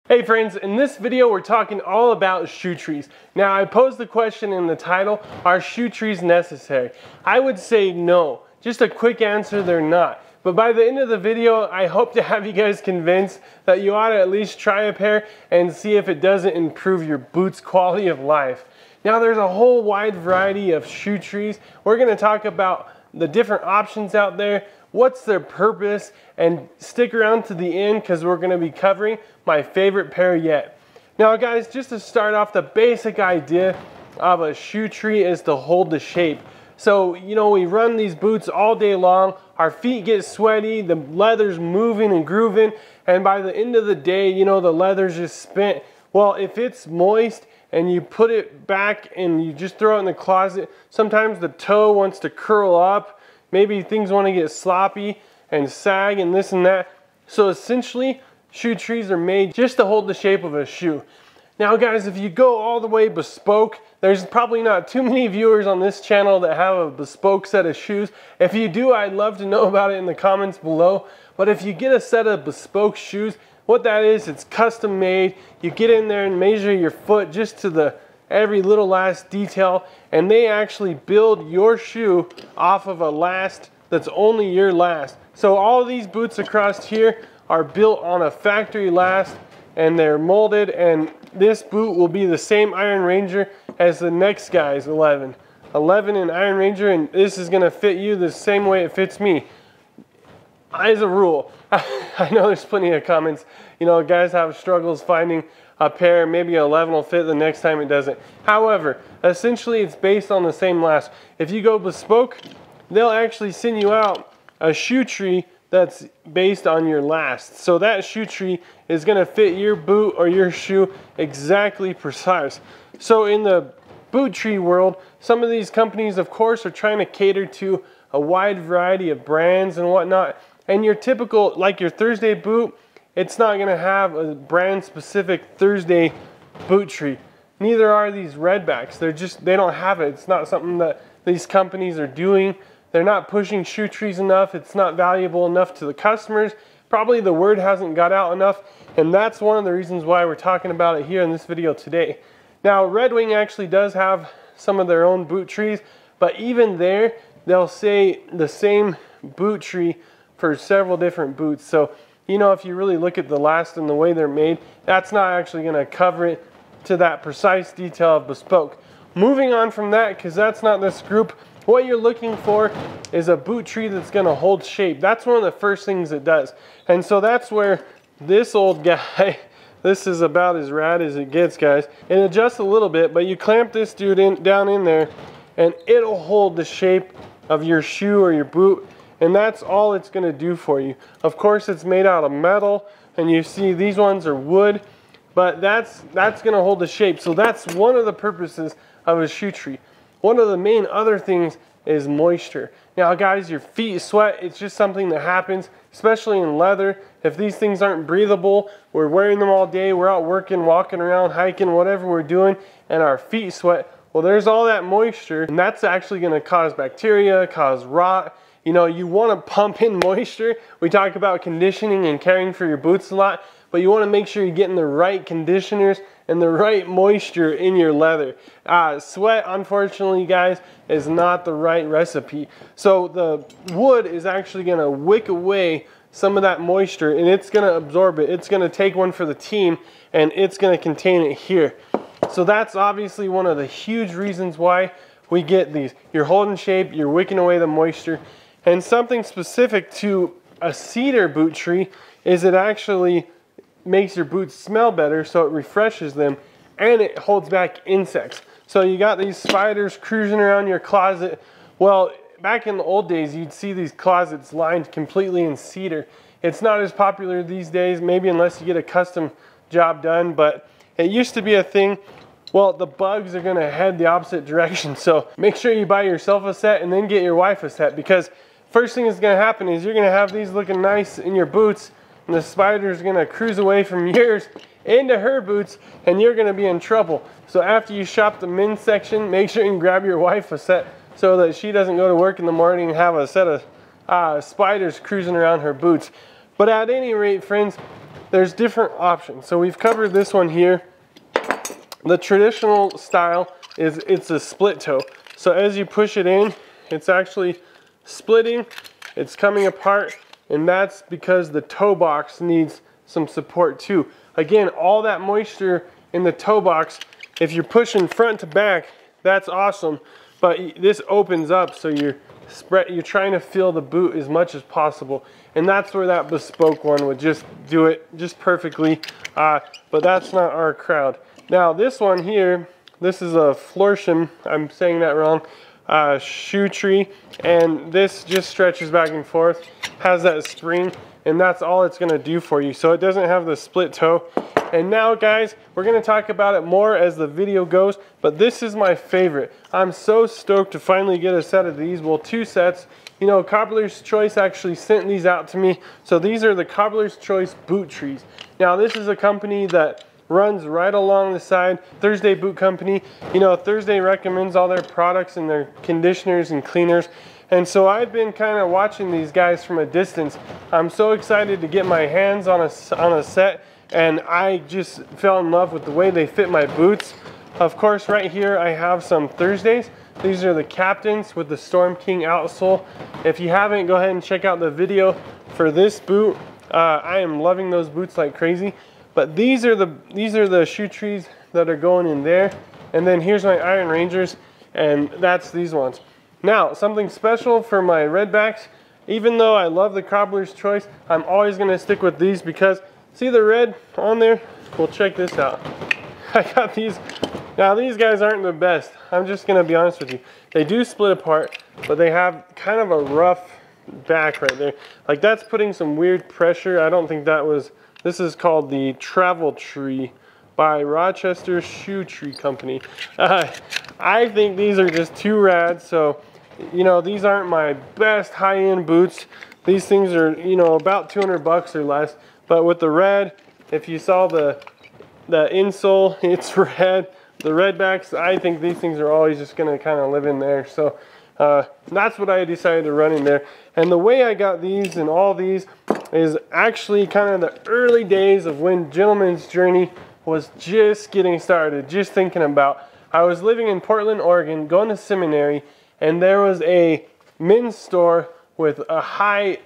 Hey friends, in this video we're talking all about shoe trees. Now I posed the question in the title, are shoe trees necessary? I would say no. Just a quick answer, they're not. But by the end of the video, I hope to have you guys convinced that you ought to at least try a pair and see if it doesn't improve your boots' quality of life. Now there's a whole wide variety of shoe trees. We're going to talk about the different options out there, what's their purpose, and stick around to the end because we're going to be covering my favorite pair yet. Now guys, just to start off, the basic idea of a shoe tree is to hold the shape. So, you know, we run these boots all day long, our feet get sweaty, the leather's moving and grooving, and by the end of the day, you know, the leather's just spent. Well, if it's moist and you put it back and you just throw it in the closet, sometimes the toe wants to curl up, maybe things want to get sloppy and sag and this and that. So essentially, shoe trees are made just to hold the shape of a shoe. Now guys, if you go all the way bespoke, there's probably not too many viewers on this channel that have a bespoke set of shoes. If you do, I'd love to know about it in the comments below. But if you get a set of bespoke shoes, what that is, it's custom made. You get in there and measure your foot just to every little last detail, and they actually build your shoe off of a last that's only your last. So all of these boots across here are built on a factory last, and they're molded, and this boot will be the same Iron Ranger as the next guy's 11 in Iron Ranger, and this is going to fit you the same way it fits me as a rule. I know there's plenty of comments, you know, guys have struggles finding a pair, maybe 11 will fit, the next time it doesn't. However, essentially it's based on the same last. If you go bespoke, they'll actually send you out a shoe tree that's based on your last. So that shoe tree is going to fit your boot or your shoe exactly precise. So in the boot tree world, some of these companies of course are trying to cater to a wide variety of brands and whatnot. And your typical, like your Thursday boot, it's not going to have a brand specific Thursday boot tree. Neither are these redbacks. They don't have it. It's not something that these companies are doing. They're not pushing shoe trees enough. It's not valuable enough to the customers. Probably the word hasn't got out enough, and that's one of the reasons why we're talking about it here in this video today. Now, Red Wing actually does have some of their own boot trees, but even there, they'll say the same boot tree for several different boots. So, you know, if you really look at the last and the way they're made, that's not actually going to cover it to that precise detail of bespoke. Moving on from that, because that's not this group, what you're looking for is a boot tree that's going to hold shape. That's one of the first things it does. And so that's where this old guy, this is about as rad as it gets, guys. It adjusts a little bit, but you clamp this dude down in there and it'll hold the shape of your shoe or your boot. And that's all it's going to do for you. Of course, it's made out of metal, and you see these ones are wood, but that's going to hold the shape. So that's one of the purposes of a shoe tree. One of the main other things is moisture. Now guys, your feet sweat, it's just something that happens, especially in leather. If these things aren't breathable, we're wearing them all day, we're out working, walking around, hiking, whatever we're doing, and our feet sweat. Well, there's all that moisture, and that's actually going to cause bacteria, cause rot. You know, you want to pump in moisture. We talk about conditioning and caring for your boots a lot, but you want to make sure you're getting the right conditioners and the right moisture in your leather. Sweat, unfortunately, guys, is not the right recipe. So the wood is actually going to wick away some of that moisture, and it's going to absorb it. It's going to take one for the team, and it's going to contain it here. So that's obviously one of the huge reasons why we get these. You're holding shape, you're wicking away the moisture. And something specific to a cedar boot tree is it actually makes your boots smell better, so it refreshes them, and it holds back insects. So you got these spiders cruising around your closet. Well, back in the old days, you'd see these closets lined completely in cedar. It's not as popular these days, maybe unless you get a custom job done, but it used to be a thing. Well, the bugs are gonna head the opposite direction, so make sure you buy yourself a set and then get your wife a set, because first thing that's gonna happen is you're gonna have these looking nice in your boots, and the spider's gonna cruise away from yours into her boots, and you're gonna be in trouble. So after you shop the men's section, make sure you can grab your wife a set so that she doesn't go to work in the morning and have a set of spiders cruising around her boots. But at any rate, friends, there's different options. So we've covered this one here. The traditional style is it's a split toe. So as you push it in, it's actually splitting, it's coming apart, and that's because the toe box needs some support too. Again, all that moisture in the toe box, if you're pushing front to back, that's awesome, but this opens up, so you're trying to feel the boot as much as possible, and that's where that bespoke one would just do it just perfectly, but that's not our crowd. Now this one here, this is a Florsham, I'm saying that wrong, shoe tree, and this just stretches back and forth, has that spring, and that's all it's going to do for you. So it doesn't have the split toe. And now guys, we're going to talk about it more as the video goes, but this is my favorite. I'm so stoked to finally get a set of these, well, 2 sets. You know, Cobblers Choice actually sent these out to me. So these are the Cobblers Choice Boot Trees. Now this is a company that runs right along the side, Thursday Boot Company. You know, Thursday recommends all their products and their conditioners and cleaners. And so I've been kind of watching these guys from a distance. I'm so excited to get my hands on a set, and I just fell in love with the way they fit my boots. Of course, right here I have some Thursdays. These are the Captains with the Storm King outsole. If you haven't, go ahead and check out the video for this boot. I am loving those boots like crazy. But these are the shoe trees that are going in there. And then here's my Iron Rangers, and that's these ones. Now, something special for my redbacks, even though I love the Cobbler's Choice, I'm always going to stick with these because, see the red on there? Well, check this out. I got these. Now, these guys aren't the best. I'm just going to be honest with you. They do split apart, but they have kind of a rough back right there. Like, that's putting some weird pressure. I don't think that was... This is called the Travel Tree by Rochester Shoe Tree Company. I think these are just too rad. So, you know, these aren't my best high-end boots. These things are, you know, about 200 bucks or less. But with the red, if you saw the insole, it's red. The redbacks, I think these things are always just going to kind of live in there. So that's what I decided to run in there. And the way I got these and all these is actually kind of the early days of when Gentleman's Journey was just getting started, just thinking about. I was living in Portland, Oregon, going to seminary, and there was a men's store with a high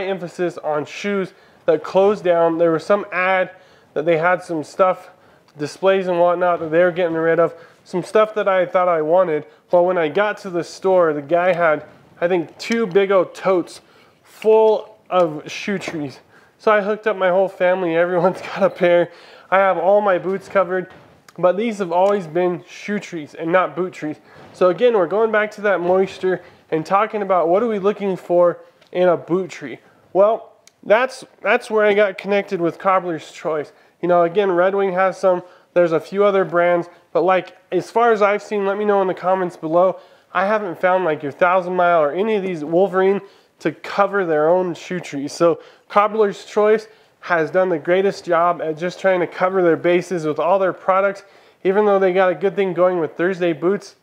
emphasis on shoes that closed down. There was some ad that they had some stuff, displays and whatnot that they were getting rid of, some stuff that I thought I wanted. Well, when I got to the store, the guy had, I think, 2 big old totes full of shoe trees. So I hooked up my whole family. Everyone's got a pair. I have all my boots covered, but these have always been shoe trees and not boot trees. So again, we're going back to that moisture and talking about what are we looking for in a boot tree. Well, that's where I got connected with Cobbler's Choice. You know, again, Red Wing has some. There's a few other brands, but like as far as I've seen, let me know in the comments below. I haven't found like your 1,000 Mile or any of these Wolverine to cover their own shoe trees. So Cobbler's Choice has done the greatest job at just trying to cover their bases with all their products. Even though they got a good thing going with Thursday boots,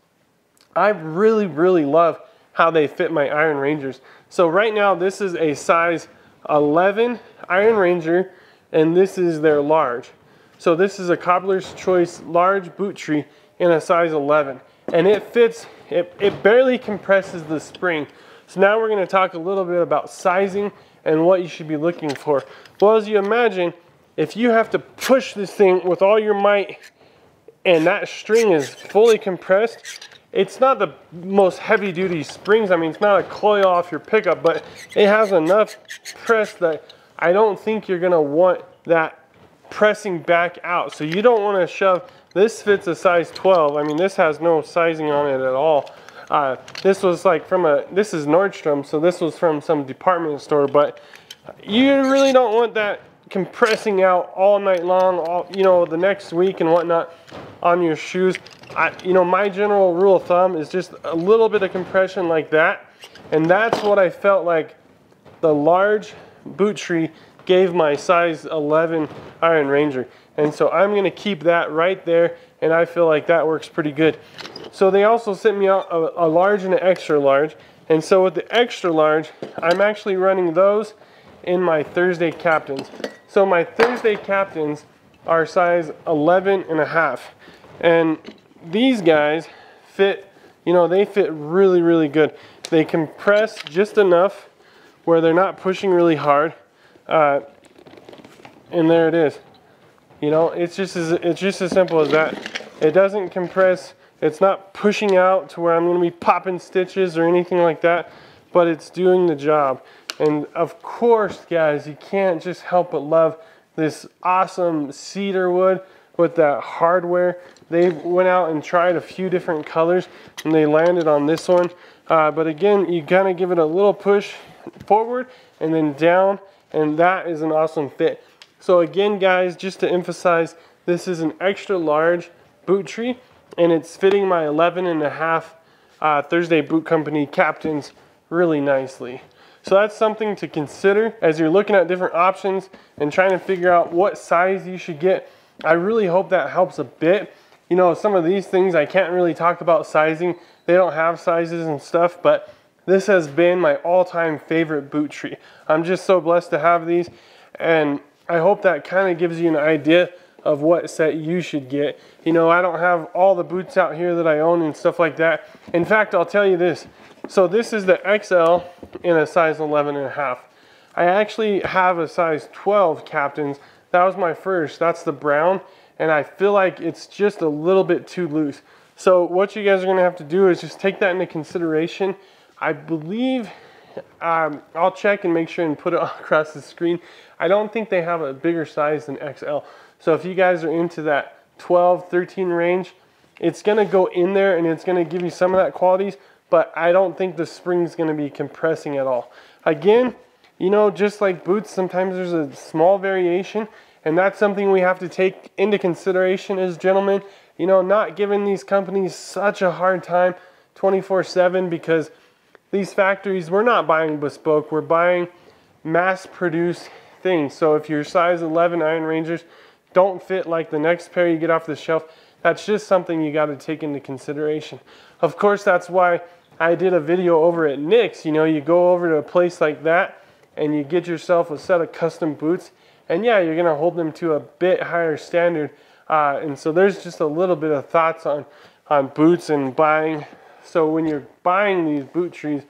I really, really love how they fit my Iron Rangers. So right now, this is a size 11 Iron Ranger, and this is their large. So this is a Cobbler's Choice large boot tree in a size 11. And it fits, it barely compresses the spring. So now we're going to talk a little bit about sizing and what you should be looking for. Well, as you imagine, if you have to push this thing with all your might and that string is fully compressed, it's not the most heavy duty springs. I mean, it's not a coil off your pickup, but it has enough press that I don't think you're going to want that pressing back out. So you don't want to shove. This fits a size 12. I mean, this has no sizing on it at all. This was like this is Nordstrom, so this was from some department store, but you really don't want that compressing out all night long, you know, the next week and whatnot on your shoes. You know, my general rule of thumb is just a little bit of compression like that, and that's what I felt like the large boot tree gave my size 11 Iron Ranger. And so I'm going to keep that right there, and I feel like that works pretty good. So they also sent me out a large and an extra large, and so with the extra large, I'm actually running those in my Thursday Captains. So my Thursday captains are size 11.5, and these guys fit, you know, they fit really, really good. They compress just enough where they're not pushing really hard, and there it is. You know, it's just as simple as that. It doesn't compress. It's not pushing out to where I'm going to be popping stitches or anything like that, but it's doing the job. And of course, guys, you can't just help but love this awesome cedar wood with that hardware. They went out and tried a few different colors, and they landed on this one. But again, you kind of give it a little push forward and then down, and that is an awesome fit. So again, guys, just to emphasize, this is an extra large boot tree, and it's fitting my 11.5 Thursday Boot Company captains really nicely. So that's something to consider as you're looking at different options and trying to figure out what size you should get. I really hope that helps a bit. You know, some of these things I can't really talk about sizing. They don't have sizes and stuff, but this has been my all-time favorite boot tree. I'm just so blessed to have these, and I hope that kind of gives you an idea of what set you should get. You know, I don't have all the boots out here that I own and stuff like that. In fact, I'll tell you this. So this is the XL in a size 11.5. I actually have a size 12 captains. That was my first. That's the brown, and I feel like it's just a little bit too loose. So what you guys are gonna have to do is just take that into consideration. I believe, I'll check and make sure and put it across the screen. I don't think they have a bigger size than XL. So if you guys are into that 12, 13 range, it's gonna go in there and it's gonna give you some of that qualities, but I don't think the spring's gonna be compressing at all. Again, you know, just like boots, sometimes there's a small variation, and that's something we have to take into consideration as gentlemen. You know, not giving these companies such a hard time 24/7, because these factories, we're not buying bespoke, we're buying mass-produced things. So if your size 11 Iron Rangers don't fit like the next pair you get off the shelf, that's just something you got to take into consideration. Of course, that's why I did a video over at Nick's. You know, you go over to a place like that and you get yourself a set of custom boots, and yeah, you're gonna hold them to a bit higher standard. And so there's just a little bit of thoughts on boots and buying. So when you're buying these boot trees,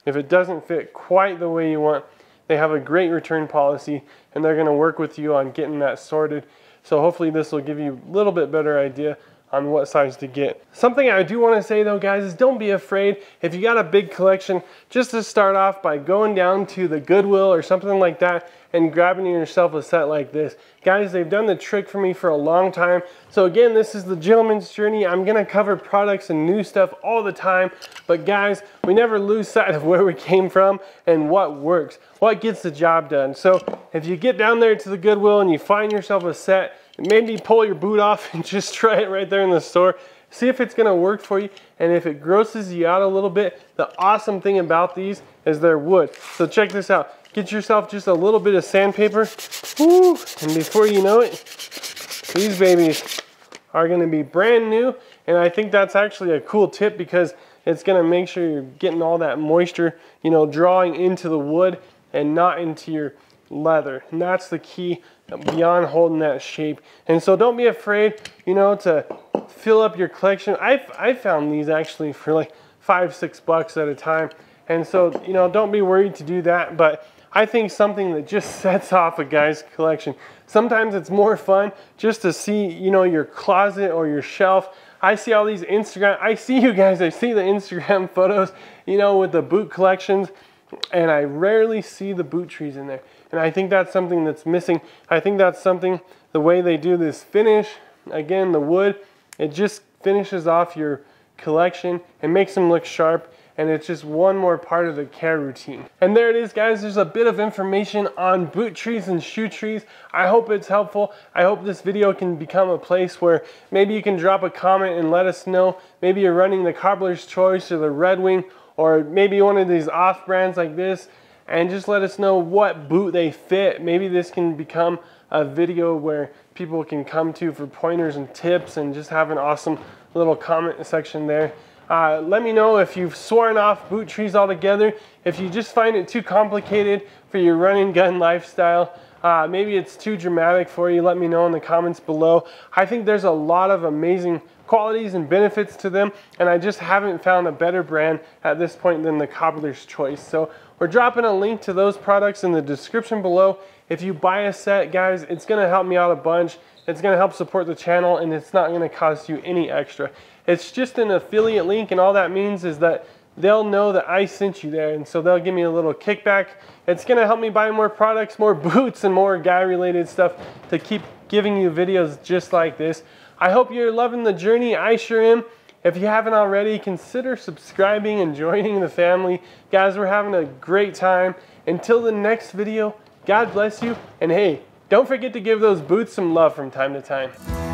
if it doesn't fit quite the way you want, they have a great return policy, and they're gonna work with you on getting that sorted. So hopefully this will give you a little bit better idea on what size to get. Something I do want to say though, guys, is don't be afraid if you got a big collection, just to start off by going down to the Goodwill or something like that and grabbing yourself a set like this. Guys, they've done the trick for me for a long time. So again, this is the gentleman's journey. I'm gonna cover products and new stuff all the time, but guys, we never lose sight of where we came from and what works, what gets the job done. So if you get down there to the Goodwill and you find yourself a set, maybe pull your boot off and just try it right there in the store. See if it's gonna work for you, and if it grosses you out a little bit, the awesome thing about these is they're wood. So check this out. Get yourself just a little bit of sandpaper, woo, and before you know it, these babies are gonna be brand new. And I think that's actually a cool tip, because it's gonna make sure you're getting all that moisture, you know, drawing into the wood and not into your leather. And that's the key beyond holding that shape. And so don't be afraid, you know, to fill up your collection. I found these actually for like $5-6 at a time. And so, you know, don't be worried to do that. But I think something that just sets off a guy's collection. Sometimes it's more fun just to see, you know, your closet or your shelf. I see all these I see you guys, I see the Instagram photos, you know, with the boot collections, and I rarely see the boot trees in there. And I think that's something that's missing. I think that's something, the way they do this finish, again, the wood, it just finishes off your collection and makes them look sharp. And it's just one more part of the care routine. And there it is, guys. There's a bit of information on boot trees and shoe trees. I hope it's helpful. I hope this video can become a place where maybe you can drop a comment and let us know. Maybe you're running the Cobbler's Choice or the Red Wing, or maybe one of these off brands like this, and just let us know what boot they fit. Maybe this can become a video where people can come to for pointers and tips, and just have an awesome little comment section there. Let me know if you've sworn off boot trees altogether, if you just find it too complicated for your run and gun lifestyle. Maybe it's too dramatic for you. Let me know in the comments below. I think there's a lot of amazing qualities and benefits to them, and I just haven't found a better brand at this point than the Cobblers Choice. So we're dropping a link to those products in the description below. If you buy a set, guys, it's going to help me out a bunch. It's going to help support the channel, and it's not going to cost you any extra. It's just an affiliate link, and all that means is that they'll know that I sent you there, and so they'll give me a little kickback. It's going to help me buy more products, more boots, and more guy-related stuff to keep giving you videos just like this. I hope you're loving the journey. I sure am. If you haven't already, consider subscribing and joining the family. Guys, we're having a great time. Until the next video, God bless you, and hey, don't forget to give those boots some love from time to time.